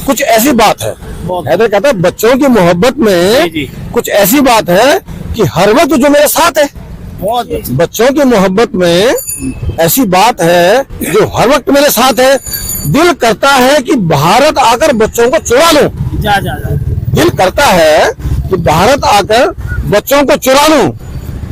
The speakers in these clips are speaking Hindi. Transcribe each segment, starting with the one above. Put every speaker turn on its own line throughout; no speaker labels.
कुछ ऐसी बात है, हैदर कहता है बच्चों की मोहब्बत में कुछ ऐसी बात है कि हर वक्त जो मेरे साथ है। बच्चों की मोहब्बत में ऐसी बात है जो हर वक्त मेरे साथ है। दिल करता है कि भारत आकर बच्चों को चुरा लूं। दिल करता है कि भारत आकर बच्चों को चुरा लूं,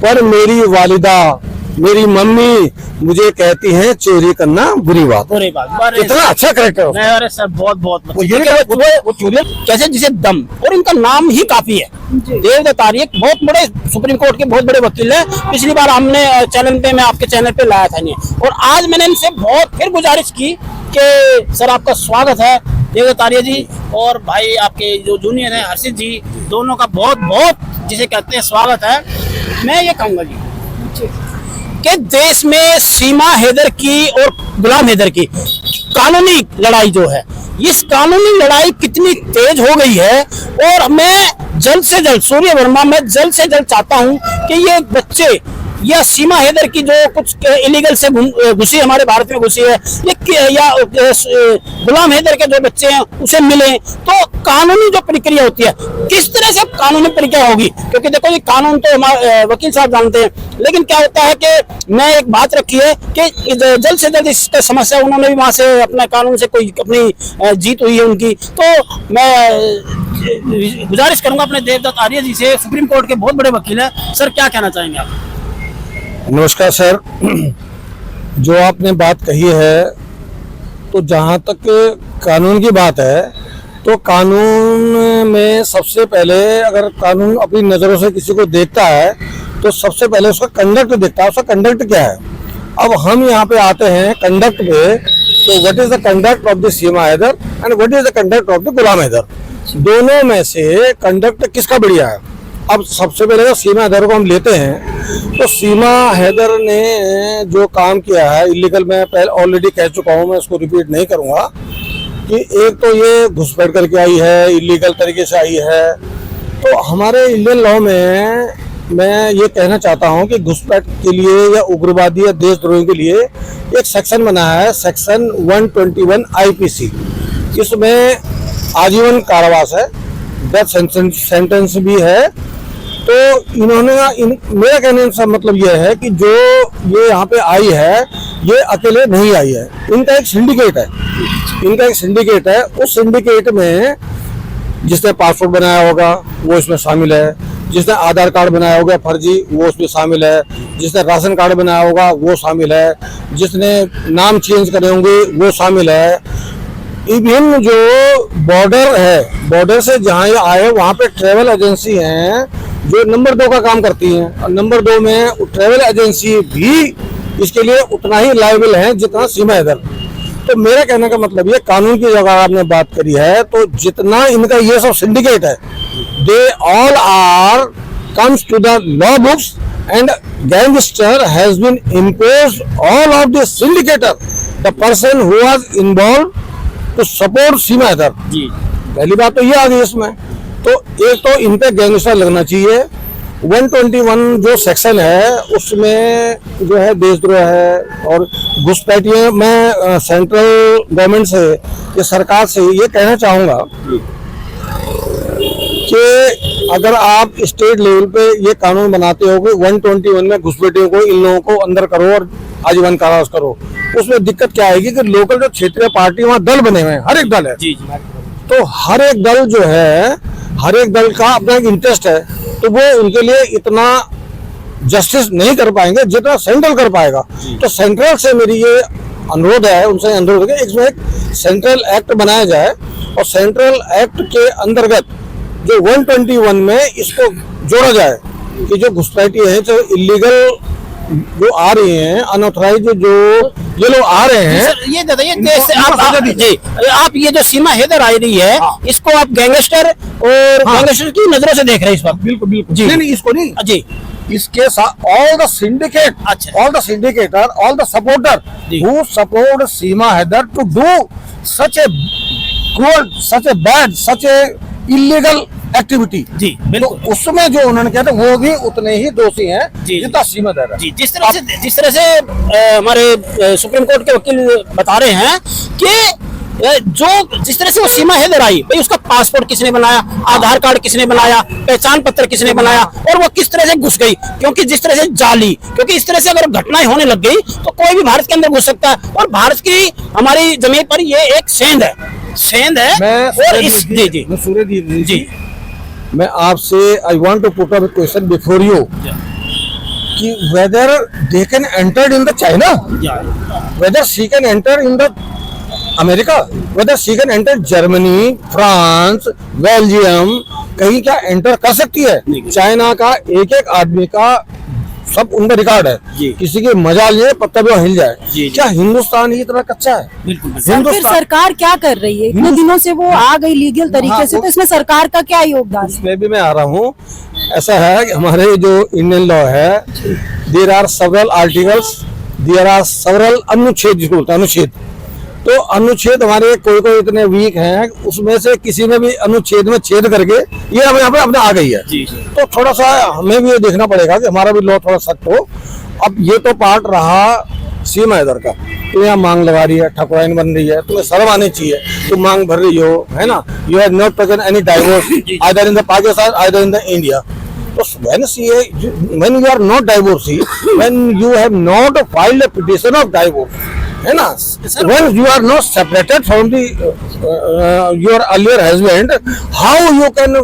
पर मेरी वालिदा, मेरी मम्मी मुझे कहती है चोरी करना बुरी बात। इतना अच्छा कैरेक्टर है।
अरे सर बहुत बहुत
वो चोरी
कैसे जिसे दम, और इनका नाम ही काफी है। देवदत्त आर्य एक बहुत बड़े सुप्रीम कोर्ट के बहुत बड़े वकील है। पिछली बार हमने चैनल पे, मैं आपके चैनल पे लाया था इन्हें, और आज मैंने इनसे बहुत फिर गुजारिश की कि सर आपका स्वागत है देवदत्त आर्य जी, और भाई आपके जो जूनियर है हर्षित जी, दोनों का बहुत बहुत जिसे कहते हैं स्वागत है। मैं ये कहूँगा जी कि देश में सीमा हैदर की और गुलाम हैदर की कानूनी लड़ाई जो है, इस कानूनी लड़ाई कितनी तेज हो गई है, और मैं जल्द से जल्द, सूर्य वर्मा, मैं जल्द से जल्द चाहता हूं कि ये बच्चे या सीमा हैदर की जो कुछ इलीगल से घुसी हमारे भारत में घुसी है, या गुलाम हैदर के जो बच्चे हैं उसे मिले, तो कानूनी जो प्रक्रिया होती है किस तरह से कानूनी प्रक्रिया होगी। क्योंकि देखो ये कानून तो हमारे वकील साहब जानते हैं, लेकिन क्या होता है कि मैं एक बात रखी है कि जल्द से जल्द इस समस्या, उन्होंने भी वहां से अपना कानून से कोई अपनी जीत हुई है उनकी, तो मैं गुजारिश करूंगा अपने देवदत्त आर्य जी से, सुप्रीम कोर्ट के बहुत बड़े वकील है। सर क्या कहना चाहेंगे आप?
नमस्कार सर, जो आपने बात कही है, तो जहाँ तक कानून की बात है, तो कानून में सबसे पहले अगर कानून अपनी नज़रों से किसी को देखता है तो सबसे पहले उसका कंडक्ट देखता है, उसका कंडक्ट क्या है। अब हम यहाँ पे आते हैं कंडक्ट पे, तो what is the conduct of the Seema Haider and what is the conduct of the Ghulam Haider, दोनों में से कंडक्ट किसका बढ़िया है। अब सबसे पहले तो सीमा हैदर को हम लेते हैं, तो सीमा हैदर ने जो काम किया है इलीगल, मैं पहले ऑलरेडी कह चुका हूँ, मैं उसको रिपीट नहीं करूँगा, कि एक तो ये घुसपैठ करके आई है, इलीगल तरीके से आई है। तो हमारे इंडियन लॉ में मैं ये कहना चाहता हूँ कि घुसपैठ के लिए या उग्रवादी या देशद्रोही के लिए एक सेक्शन बना है, सेक्शन 121 IPC। इसमें आजीवन कारावास है, डेथ सेंटेंस भी है। तो इन्होंने मेरा कहने का मतलब यह है कि जो ये यहाँ पे आई है, ये अकेले नहीं आई है, इनका एक सिंडिकेट है, इनका एक सिंडिकेट है। उस सिंडिकेट में जिसने पासपोर्ट बनाया होगा वो इसमें शामिल है, जिसने आधार कार्ड बनाया होगा फर्जी वो उसमें शामिल है, जिसने राशन कार्ड बनाया होगा वो शामिल है, जिसने नाम चेंज करे होंगे वो शामिल है। इवन जो बॉर्डर है, बॉर्डर से जहाँ ये आए वहाँ पे ट्रेवल एजेंसी हैं जो नंबर 2 का काम करती हैं, और नंबर 2 में ट्रेवल एजेंसी भी इसके लिए उतना ही लायबल है जितना सीमा हैदर। तो मेरा कहने का मतलब ये, कानून की जगह आपने बात करी है, तो जितना इनका ये सब सिंडिकेट है, they all are comes to the law books and gangster has been imposed all of the syndicator the person who was involve to support Seema Haider. पहली बात तो ये आ गई इसमें। तो एक तो इन पे गैंगस्टर लगना चाहिए। 121 जो सेक्शन है उसमें जो है देशद्रोह है और घुसपैठियों। मैं सेंट्रल गवर्नमेंट से या सरकार से ये कहना चाहूँगा कि अगर आप स्टेट लेवल पे ये कानून बनाते हो कि 121 में घुसपैठियों को, इन लोगों को अंदर करो और आजीवन कारावास करो, उसमें दिक्कत क्या आएगी कि लोकल जो क्षेत्रीय पार्टी वहाँ दल बने हुए हैं, हर एक दल है। तो हर एक दल जो है, हर एक दल का अपना एक इंटरेस्ट है, तो वो उनके लिए इतना जस्टिस नहीं कर पाएंगे जितना सेंट्रल कर पाएगा। तो सेंट्रल से मेरी ये अनुरोध है, उनसे अनुरोध है कि इसमें एक सेंट्रल एक्ट बनाया जाए और सेंट्रल एक्ट के अंतर्गत जो 121 में इसको जोड़ा जाए कि जो घुसपैठी है, जो इलीगल जो आ रही हैं, अनऑथराइज जो ये लोग आ रहे हैं,
ये आप ये जो सीमा हैदर आ रही है, इसको आप गैंगस्टर और गैंगस्टर की नजरों से देख रहे हैं इस वक्त?
बिल्कुल बिल्कुल जी। नहीं इसको नहीं
जी,
इसके साथ all the syndicate, all the syndicator, all the supporter who support Seema Haider to do such a cruel, such a bad, such a illegal activity.
जी बिल्कुल।
तो उसमें जो उन्होंने किया था वो भी उतने ही दोषी हैं जितना सीमा हैदर है।
जी, जिस तरह से हमारे सुप्रीम कोर्ट के वकील बता रहे हैं कि जो जिस तरह से वो सीमा हैदर आई भाई, उसका पासपोर्ट किसने बनाया, आधार कार्ड किसने बनाया, पहचान पत्र किसने बनाया, और वो किस तरह से घुस गई, क्योंकि जिस तरह से जाली, क्योंकि इस तरह से अगर घटनाएं होने लग गई तो कोई भी भारत के अंदर घुस सकता है। और भारत की हमारी जमीन पर ये एक सेंध है और इस जी
मैं आपसे I want to put up a question before you कि whether they can enter in the China, whether she can enter in the America, whether she can enter Germany, France, Belgium, कहीं क्या एंटर कर सकती है? चाइना का एक एक आदमी का सब उनका रिकॉर्ड है, किसी की मजाल नहीं है, पत्ता भी हिल जाए। क्या हिंदुस्तान ही इतना कच्चा है?
सर, फिर सरकार क्या कर रही है? इतने दिनों से वो आ गई लीगल तरीके से, तो इसमें सरकार का क्या योगदान है?
इसमें भी मैं आ रहा हूँ। ऐसा है कि हमारे जो इंडियन लॉ है, there are several articles, there are several अनुच्छेद, जिसको बोलते हैं अनुच्छेद। तो अनुच्छेद हमारे कोई कोई इतने वीक हैं, उसमें से किसी ने भी अनुच्छेद में छेद करके ये अब यहाँ पे अपने आ गई है। तो थोड़ा सा हमें भी ये देखना पड़ेगा कि हमारा भी लॉ थोड़ा सख्त हो। अब ये तो पार्ट रहा सीमा इधर का, तो यहाँ मांग लगा रही है, ठकुराइन बन रही है, तुम्हें शर्म आनी चाहिए, तुम मांग भर रही हो, है ना? You have not taken any divorce either in the Pakistan either in the India. तो when you are not divorcee, when you have not filed a petition of divorce, है ना? When you are not separated from the your earlier husband, how you can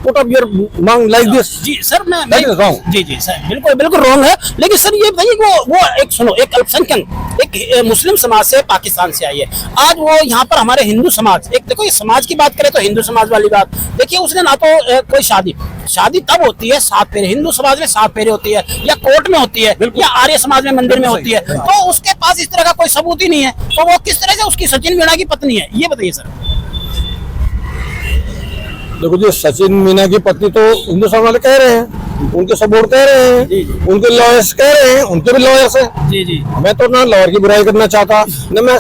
put up your मांग like this?
जी सर, मैं
That is wrong.
जी सर, बिल्कुल बिल्कुल रॉन्ग है। लेकिन सर ये बताइए वो एक सुनो, एक अल्पसंख्यक एक मुस्लिम समाज से पाकिस्तान से आई है, आज वो यहाँ पर हमारे हिंदू समाज, एक देखो ये समाज की बात करें तो हिंदू समाज वाली बात देखिए, उसने ना तो कोई शादी तब होती है 7 फेरे, हिंदू समाज में 7 फेरे होती है, या कोर्ट में होती है, या आर्य समाज में मंदिर में होती है, तो उसके पास इस तरह का कोई सबूत ही नहीं है, तो वो किस तरह से उसकी सचिन मीणा की पत्नी है, ये बताइए सर।
देखो जी, सचिन मीना की पत्नी तो हिंदू समाज वाले कह रहे हैं, उनके सपोर्ट कह रहे हैं, उनके लॉयर्स कह रहे हैं, उनके भी लॉयर्स हैं।
जी
मैं तो ना लॉयर की बुराई करना चाहता, न मैं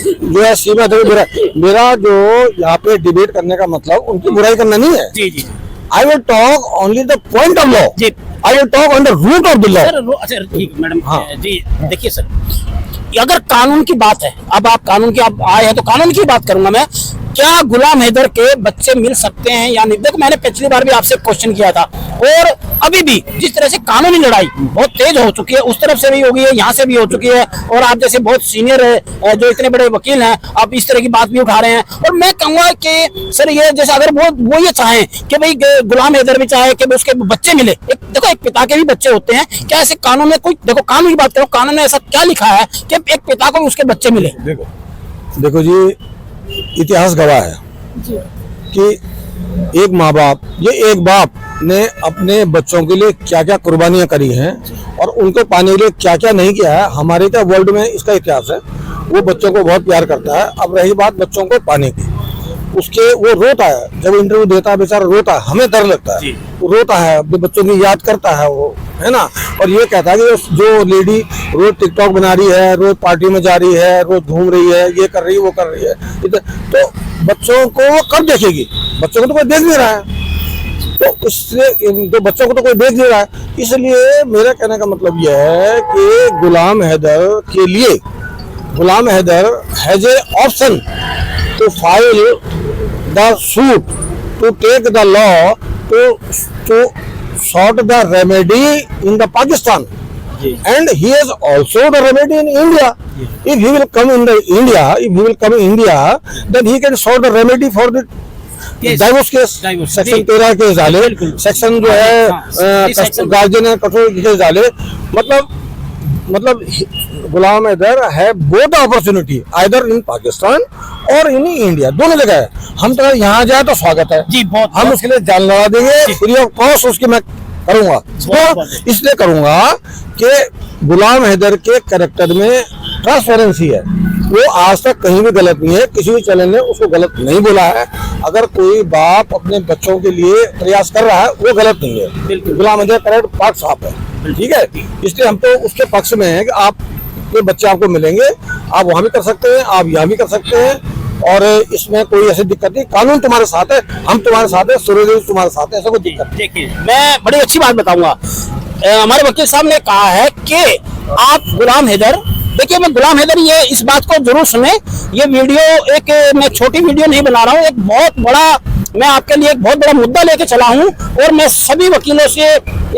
जो है सीमा तक बुराई, मेरा जो यहाँ पे डिबेट करने का मतलब उनकी बुराई करना नहीं है।
जी
I will talk only the point of law, I will talk on the root of the law.
अच्छा ठीक मैडम, हाँ जी देखिए सर, अगर कानून की बात है, अब आप कानून की आप आए हैं तो कानून की बात करूंगा मैं, क्या गुलाम हैदर के बच्चे मिल सकते हैं या नहीं? देखो मैंने पिछली बार भी आपसे क्वेश्चन किया था, और अभी भी जिस तरह से कानूनी लड़ाई बहुत तेज हो चुकी है, उस तरफ से भी हो गई है, यहाँ से भी हो चुकी है, और आप जैसे बहुत सीनियर जो इतने बड़े वकील हैं, आप इस तरह की बात भी उठा रहे हैं। और मैं कहूंगा कि सर ये जैसे अगर वो ये चाहें कि भाई गुलाम हैदर भी चाहे कि उसके बच्चे मिले, देखो एक पिता के भी बच्चे होते हैं, क्या ऐसे कानून में कोई, देखो कानून की बात करो, कानून में ऐसा क्या लिखा है कि एक पिता को भी उसके बच्चे मिले?
देखो जी, इतिहास गवाह है कि एक माँ बाप, ये एक बाप ने अपने बच्चों के लिए क्या क्या कुर्बानियां करी हैं और उनको पाने के लिए क्या क्या नहीं किया है। हमारे क्या वर्ल्ड में इसका इतिहास है, वो बच्चों को बहुत प्यार करता है। अब रही बात बच्चों को पाने की, उसके वो रोता है, जब इंटरव्यू देता है बेचारा रोता है, हमें डर लगता है, वो रोता है, अपने बच्चों की याद करता है वो, है ना? और ये कहता है कि जो लेडी रोज टिकटॉक बना रही है, रोज पार्टी में जा रही है, रोज घूम रही है, ये कर रही है, वो कर रही है, तो बच्चों को वो कब देखेगी? बच्चों को तो कोई देख नहीं रहा है, तो उससे तो बच्चों को तो कोई देख नहीं रहा है। इसलिए मेरा कहने का मतलब यह है कि गुलाम हैदर के लिए, Ghulam Haider has a option to file the suit, to take the law, to sought the remedy in the Pakistan, and he has also the remedy in India. If he will come in the India, then he can sort the remedy for the divorce case, section 13 case डाले, सेक्शन जो है गार्जियन कठोर केस डाले। मतलब गुलाम हैदर है both opportunity, either in Pakistan और इन इंडिया, दोनों जगह है। हम तो यहाँ जाए तो स्वागत है जी, हम उसके लिए जान लगा देंगे, फ्री ऑफ कॉस्ट उसकी मैं करूंगा। तो इसलिए करूंगा कि गुलाम हैदर के कैरेक्टर में ट्रांसपेरेंसी है, वो आज तक कहीं भी गलत नहीं है, किसी भी चैनल ने उसको गलत नहीं बोला है। अगर कोई बाप अपने बच्चों के लिए प्रयास कर रहा है वो गलत नहीं है, गुलाम हैदर करेक्ट पाक साफ है, ठीक है। इसलिए हम तो उसके पक्ष में हैं कि आप के बच्चे आपको मिलेंगे, आप वहां भी कर सकते हैं, आप यहाँ भी कर सकते हैं, और इसमें कोई ऐसी दिक्कत नहीं। कानून तुम्हारे साथ है, हम तुम्हारे साथ है, सूर्य तुम्हारे साथ है, ऐसा कोई दिक्कत नहीं।
देखिए मैं बड़ी अच्छी बात बताऊंगा, हमारे वकील साहब ने कहा है कि आप गुलाम हैदर देखिए मैं गुलाम हैदर, ये इस बात को जरूर सुने, ये वीडियो एक मैं छोटी वीडियो नहीं बना रहा हूँ, एक बहुत बड़ा मैं आपके लिए एक बहुत बड़ा मुद्दा लेके चला हूँ और मैं सभी वकीलों से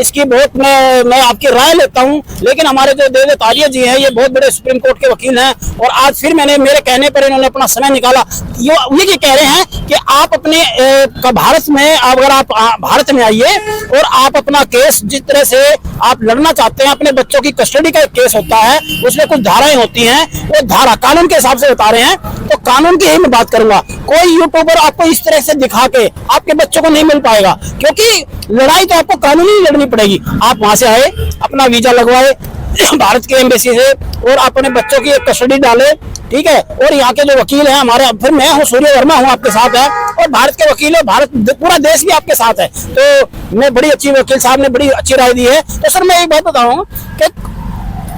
इसकी बहुत मैं आपकी राय लेता हूँ। लेकिन हमारे जो देव तारिया जी हैं, ये बहुत बड़े सुप्रीम कोर्ट के वकील हैं और आज फिर मेरे कहने पर इन्होंने अपना समय निकाला। ये कह रहे हैं कि आप अपने भारत में, अगर आप भारत में आइए और आप अपना केस जिस तरह से आप लड़ना चाहते हैं, अपने बच्चों की कस्टडी का एक केस होता है, उसमें कुछ धाराएं होती हैं, वो धारा कानून के हिसाब से बता रहे हैं, तो कानून की ही मैं बात करूंगा। कोई यूट्यूबर आपको इस तरह से दिखा के आपके बच्चों को नहीं मिल पाएगा, क्योंकि लड़ाई तो आपको कानूनी लड़नी पड़ेगी। आप वहां से आए, अपना वीजा लगवाए भारत के एम्बेसी से और अपने बच्चों की कस्टडी डाले, ठीक है। और यहाँ के जो वकील हैं हमारे, फिर मैं हूँ सूर्य वर्मा हूँ आपके साथ है, और भारत के वकील है, भारत पूरा देश भी आपके साथ है। तो मैं बड़ी अच्छी, वकील साहब ने बड़ी अच्छी राय दी है। तो सर मैं एक बात बताऊँ कि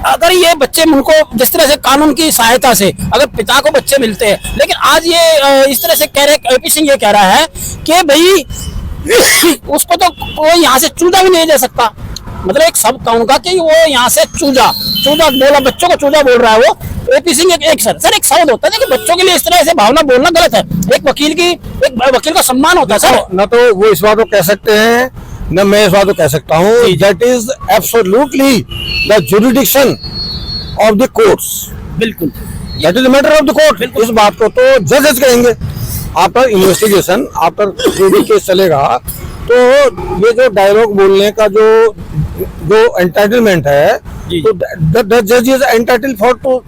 अगर ये बच्चे, उनको जिस तरह से कानून की सहायता से अगर पिता को बच्चे मिलते हैं, लेकिन आज ये इस तरह से कह रहे, AP सिंह ये कह रहा है कि भाई उसको तो कोई यहाँ से चूजा भी नहीं दे सकता, मतलब एक सब कहूंगा कि वो यहाँ से चूजा बोला, बच्चों को चूजा बोल रहा है वो AP सिंह। एक शब्द होता है कि बच्चों के लिए इस तरह से भावना बोलना गलत है। एक वकील का सम्मान होता है सर।
न तो वो इस बात को कह सकते हैं, न मैं इस बात को कह सकता हूँ। That is absolutely the jurisdiction of the courts,
बिल्कुल
that is matter of the court. इस बात को तो जजेस कहेंगे। आफ्टर इन्वेस्टिगेशन, आफ्टर जो भी केस चलेगा, तो ये जो डायलॉग बोलने का जो एंटाइटलमेंट है, तो द जज is entitled for to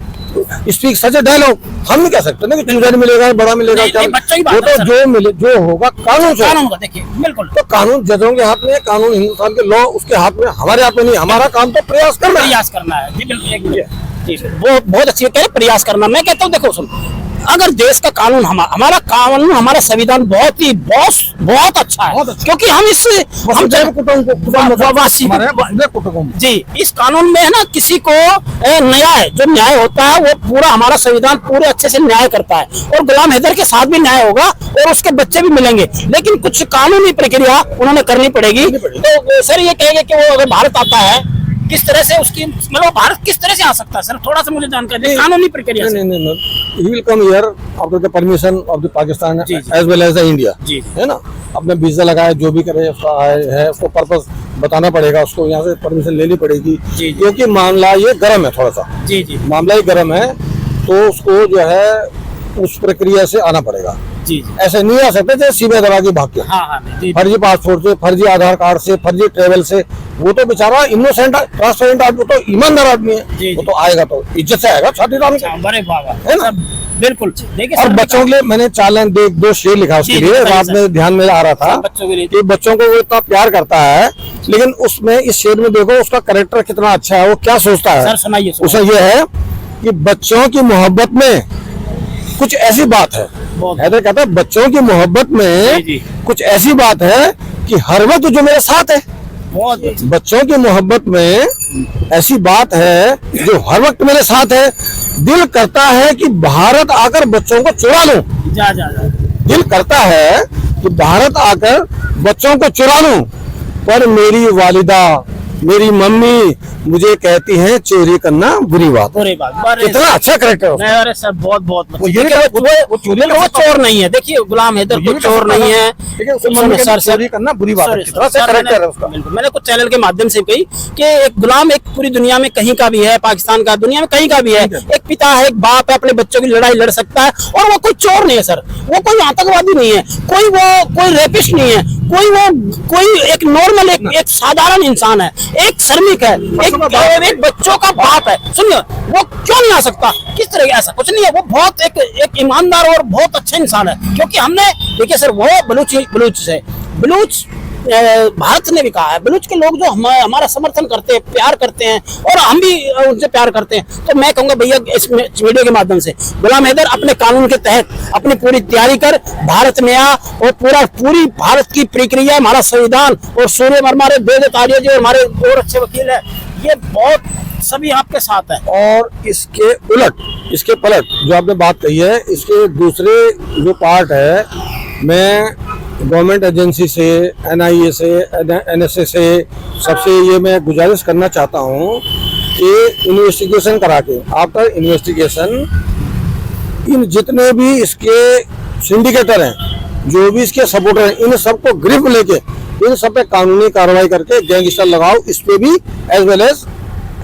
speak such a dialogue. हम नहीं कह सकते ना कि चूजा मिलेगा, बड़ा मिलेगा, क्या वो तो जो मिले, जो होगा कानून से।
देखिए बिल्कुल,
तो कानून जजों के हाथ में, कानून हिंदुस्तान के लॉ उसके हाथ में, हमारे हाथ में नहीं। हमारा काम तो प्रयास करना है।
जी बिल्कुल, वो बहुत अच्छी है, प्रयास करना। मैं कहता हूँ देखो सुन, अगर देश का कानून, हमारा कानून, हमारा संविधान बहुत अच्छा है, क्योंकि हम जी इस कानून में है ना, किसी को जो न्याय होता है वो पूरा हमारा संविधान पूरे अच्छे से न्याय करता है। और गुलाम हैदर के साथ भी न्याय होगा और उसके बच्चे भी मिलेंगे, लेकिन कुछ कानूनी प्रक्रिया उन्होंने करनी पड़ेगी। तो सर ये कहेंगे कि वो अगर भारत आता है, किस तरह से उसकी, मतलब भारत किस तरह से आ सकता है सर, थोड़ा सा मुझे जानकारी दें कानूनी प्रक्रिया से।
नहीं, he will come here after the permission of the Pakistan as well as the India, है ना। अपने वीजा लगाए, जो भी करे उसका है, उसको पर्पस बताना पड़ेगा, उसको यहाँ से परमिशन लेनी पड़ेगी, क्योंकि मामला ये गर्म है थोड़ा सा। जी मामला ही गर्म है, तो उसको जो है उस प्रक्रिया से आना पड़ेगा। ऐसे नहीं आ सकते थे सीधे दबा के भाग के, फर्जी पासपोर्ट से, फर्जी आधार कार्ड से, फर्जी ट्रेवल से। वो तो बेचारा इनोसेंट, ट्रांसपेरेंट आदमी, तो ईमानदार आदमी है, वो तो आएगा तो इज्जत से आएगा, छाती तान के, है ना।
बिल्कुल।
और बच्चों के लिए मैंने 4 लाइन 2 शेर लिखा उसके लिए, रात में ध्यान में आ रहा था कि बच्चों को वो इतना प्यार करता है, लेकिन उसमें इस शेर में देखो उसका कैरेक्टर कितना अच्छा है, वो क्या सोचता है। उसे ये है कि बच्चों की मोहब्बत में कुछ ऐसी बात है, हैदर कहता है बच्चों की मोहब्बत में कुछ ऐसी बात है कि हर वक्त जो मेरे साथ है। बच्चों की मोहब्बत में ऐसी बात है जो हर वक्त मेरे साथ है। दिल करता है कि भारत आकर बच्चों को चुरा लूं। दिल करता है कि भारत आकर बच्चों को चुरा लूं, पर मेरी वालिदा, मेरी मम्मी मुझे कहती है चोरी करना बुरी बात। कितना अच्छा करेक्टर है।
अरे सर बहुत वो चोर नहीं है। देखिए गुलाम हैदर कोई चोर नहीं है,
चोरी करना बुरी बात है।
मैंने कुछ चैनल के माध्यम से कही कि एक गुलाम एक पूरी दुनिया में कहीं का भी है, पाकिस्तान का, दुनिया में कहीं का भी है, एक पिता है, एक बाप है, अपने बच्चों की लड़ाई लड़ सकता है। और वो कोई चोर नहीं है सर, वो कोई आतंकवादी नहीं है, कोई रेपिस्ट नहीं है, कोई एक नॉर्मल, एक साधारण इंसान है, एक श्रमिक है, एक बच्चों का बाप है। सुनिए, वो क्यों नहीं आ सकता? किस तरह? ऐसा कुछ नहीं है, वो बहुत एक ईमानदार और बहुत अच्छा इंसान है। क्योंकि हमने देखिए सर, वो बलूच भारत ने भी कहा है, बलूच के लोग जो हमारा समर्थन करते हैं, प्यार करते हैं, और हम भी उनसे प्यार करते हैं। तो मैं कहूंगा भैया इस वीडियो के माध्यम से गुलाम हैदर अपने कानून के तहत अपनी पूरी तैयारी कर भारत में आ, और पूरी भारत की प्रक्रिया, हमारा संविधान और सूर्य वर्मा, देव तारिया जी और हमारे और अच्छे वकील है, ये बहुत सभी आपके साथ है।
और इसके पलट जो आपने बात कही है, इसके दूसरे जो पार्ट है, मैं गवर्नमेंट एजेंसी से, NIA से, NSA से, सबसे ये मैं गुजारिश करना चाहता हूँ कि इन्वेस्टिगेशन करा के, आफ्टर इन्वेस्टिगेशन, इन जितने भी इसके सिंडिकेटर हैं, जो भी इसके सपोर्टर हैं, इन सबको ग्रिप लेके इन सब पे कानूनी कार्रवाई करके गैंगस्टर लगाओ, इस पे भी एज वेल एज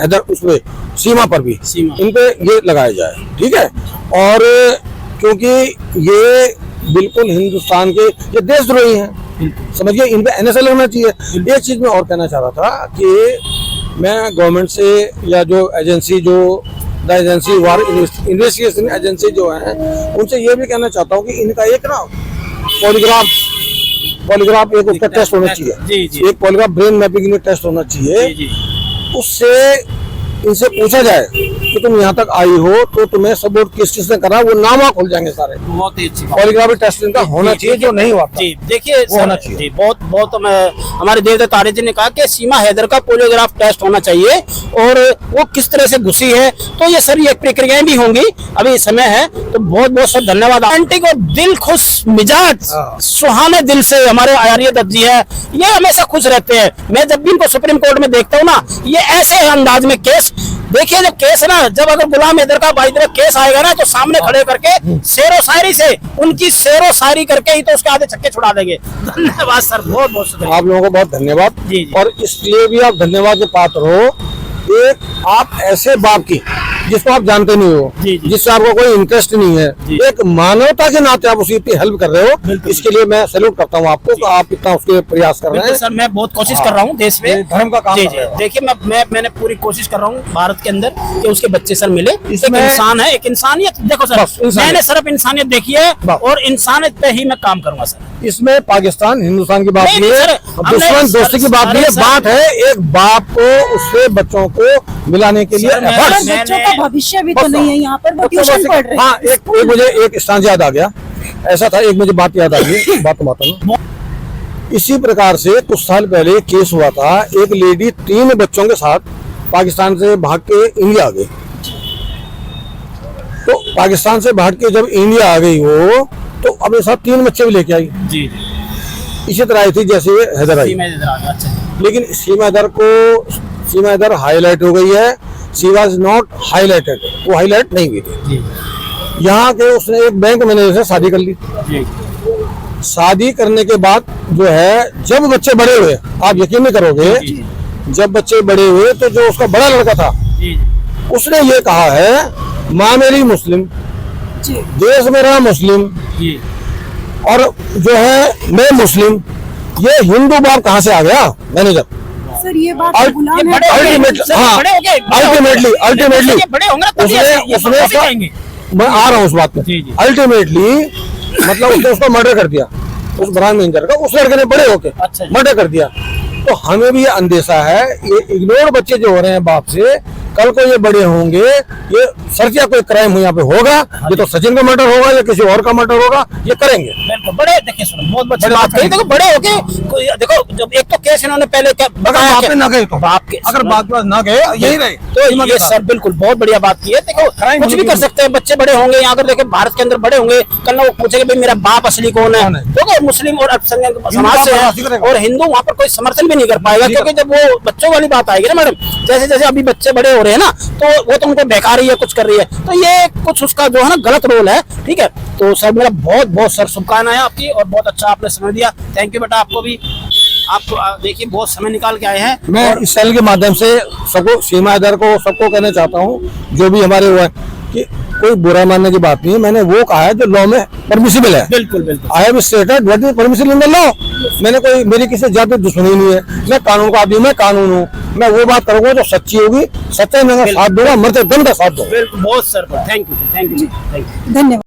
इधर उसमें सीमा पर भी इन पे ये लगाया जाए, ठीक है। और क्योंकि ये बिल्कुल हिंदुस्तान के ये देशद्रोही हैं, समझिए, इन पे एनएसए लगना चाहिए। एक चीज मैं और कहना चाह रहा था कि मैं गवर्नमेंट से या जो एजेंसी, जो the agency war investigation agency जो है, उनसे ये भी कहना चाहता हूँ कि इनका एक ना पॉलीग्राफ एक उसका टेस्ट होना चाहिए, एक पॉलीग्राफ ब्रेन मैपिंग के लिए टेस्ट होना चाहिए। उससे इनसे पूछा जाए कि तुम यहाँ तक आई हो तो तुम्हें सपोर्ट किस चीज ने करा, वो नाम खुल जाएंगे सारे।
बहुत ही अच्छी
पॉलीग्राफी टेस्ट इनका होना चाहिए, जो नहीं हुआ
जी। देखिए
होना चाहिए
जी, बहुत हमारे देवदत्त आर्य जी ने कहा कि सीमा हैदर का पॉलीग्राफ टेस्ट होना चाहिए, और वो किस तरह से घुसी है, तो ये सारी एक प्रक्रियाएं भी होंगी, अभी समय है। तो बहुत बहुत सब धन्यवाद। आंटी को दिल खुश मिजाज सुहाने दिल से हमारे आर्य दत्त जी है, ये हमेशा खुश रहते हैं। मैं जब भी इनको सुप्रीम कोर्ट में देखता हूँ ना, ये ऐसे अंदाज में केस, देखिए जब केस ना, जब अगर गुलाम हैदर का बाई तरफ केस आएगा ना, तो सामने खड़े करके शेरो शायरी से, उनकी शेरो शायरी करके ही तो उसके आधे छक्के छुड़ा देंगे। धन्यवाद सर, बहुत बहुत शुक्रिया।
आप लोगों को बहुत धन्यवाद।
जी, जी।
और इसलिए भी आप धन्यवाद के पात्र हो, एक आप ऐसे बाप की जिसको आप जानते नहीं हो,
जी, जी।
जिससे आपको कोई इंटरेस्ट नहीं है, एक मानवता के नाते आप उसकी इतनी हेल्प कर रहे हो, इसके लिए मैं सैल्यूट करता हूँ आपको कि आप इतना उसके प्रयास कर रहे हैं।
सर मैं बहुत कोशिश कर रहा हूँ देश में
धर्म का काम
जी,
कर रहे हो।
देखिए मैंने पूरी कोशिश कर रहा हूँ भारत के अंदर कि उसके बच्चे सर मिले। एक
इसमें-
इंसान है, एक इंसानियत, देखो सर
बस, इंसानियत।
मैंने सिर्फ इंसानियत देखी है, और इंसानियत पे ही मैं काम करूंगा सर।
इसमें पाकिस्तान हिंदुस्तान की बात
नहीं,
नहीं है,
सर, हमने
दुश्मन
सर-
दोस्ती की बात नहीं है,
सर-
बात है एक बाप को उससे बच्चों को मिलाने के लिए
सर, मैं-
efforts।
मैं-
बच्चों का भविष्य भी तो नहीं है यहाँ पर, वो ट्यूशन पढ़ रहे
हाँ,
हैं।
एक मुझे एक स्टांस याद आ गया, ऐसा था, एक मुझे बात याद आ गई, बात में इसी प्रकार से कुछ साल पहले एक केस हुआ था, एक लेडी 3 बच्चों के साथ पाकिस्तान से भाग के इंडिया आ गई। तो पाकिस्तान से भाग के जब इंडिया आ गई वो, तो अपने साथ 3 बच्चे भी लेके आई।
जी,
इसी तरह आई थी जैसे ये हैदर आई,
अच्छा
लेकिन सीमा हैदर हाईलाइट हो गई है। शी वॉज नॉट हाईलाइटेड, वो हाईलाइट नहीं हुई थी।
जी,
यहाँ के उसने एक बैंक मैनेजर से शादी कर ली।
जी,
शादी करने के बाद जो है, जब बच्चे बड़े हुए, आप यकीन नहीं करोगे, जब बच्चे बड़े हुए तो जो उसका बड़ा लड़का था,
जी,
उसने ये कहा है, माँ मेरी मुस्लिम,
जी।
देश मेरा मुस्लिम,
जी,
और जो है मैं मुस्लिम, ये हिंदू बाप कहाँ से आ गया मैनेजर?
सर ये बात
और
तो गुलाम
ये
है।
बड़े हो गए,
अल्टीमेटली,
सर,
हाँ,
बड़े हो गए, बड़े हो गए।
अल्टीमेटली
ये बड़े होंगे ना, तभी
उसने
ऐसे- ये कहेंगे।
मैं आ रहा हूँ उस बात में।
जी, जी।
अल्टीमेटली मतलब उसने उसको मर्डर कर दिया, उस ब्रांड मैनेजर का, उस लड़के ने बड़े होके
अच्छा जी।
मर्डर कर दिया। तो हमें भी ये अंदेशा है, ये इग्नोर बच्चे जो हो रहे हैं बाप से, कल को ये बड़े होंगे, ये सर क्या कोई क्राइम यहाँ पे होगा, ये तो सचिन का मर्डर होगा या किसी और का मर्डर होगा, ये करेंगे।
बिल्कुल, बड़े देखिए सुनो, बहुत अच्छी
बड़े
बात
बात
कही। देखो बड़े होके देखो, जब एक तो केस इन्होंने पहले क्या
अगर
बताया
बाप
कि-
पे ना गए तो,
बाप के
अगर बाप ना गए यही रहे
तो ये सर बिल्कुल बहुत बढ़िया बात की है। देखो
Crime
कुछ भी
होने
कर
की-
सकते हैं, बच्चे बड़े होंगे यहाँ, अगर देखो भारत के अंदर बड़े होंगे, कल ना वो पूछेंगे भाई मेरा बाप असली कौन है,
कौन है?
देखो मुस्लिम और अल्पसंख्यक समाज
बाप
से
बर्दाश्त
है,
करेगा।
और हिंदू वहाँ पर कोई समर्थन भी नहीं कर पाएगा, क्योंकि जब वो बच्चों वाली बात आएगी ना मैडम, जैसे जैसे अभी बच्चे बड़े हो रहे हैं ना, तो वो तो उनको बहका रही है, कुछ कर रही है, तो ये कुछ उसका जो है ना गलत रोल है। ठीक है, तो सर मेरा बहुत बहुत सर शुभकामनाएं आपकी, और बहुत अच्छा आपने समय दिया। थैंक यू बेटा, आपको भी। आप देखिए बहुत समय निकाल के आए हैं।
मैं इस चैनल के माध्यम से सबको, सीमा हैदर को, सबको कहना चाहता हूँ, जो भी हमारे हुआ है, कि कोई बुरा मानने की बात नहीं है। मैंने वो कहा है जो लॉ में परमिसिबल है।
बिल्कुल बिल्कुल,
I have stated what is permissible in the law. मैंने कोई, मेरी किसी जाति दुश्मनी नहीं है, मैं कानून का आदमी हूं, मैं कानून हूँ, मैं वो बात करूंगा जो सच्ची होगी, सच्चाई में साथ दूंगा, मरते दम का साथ दूंगा।
बिल्कुल, बहुत sir, thank you, thank you, thank you.
धन्यवाद।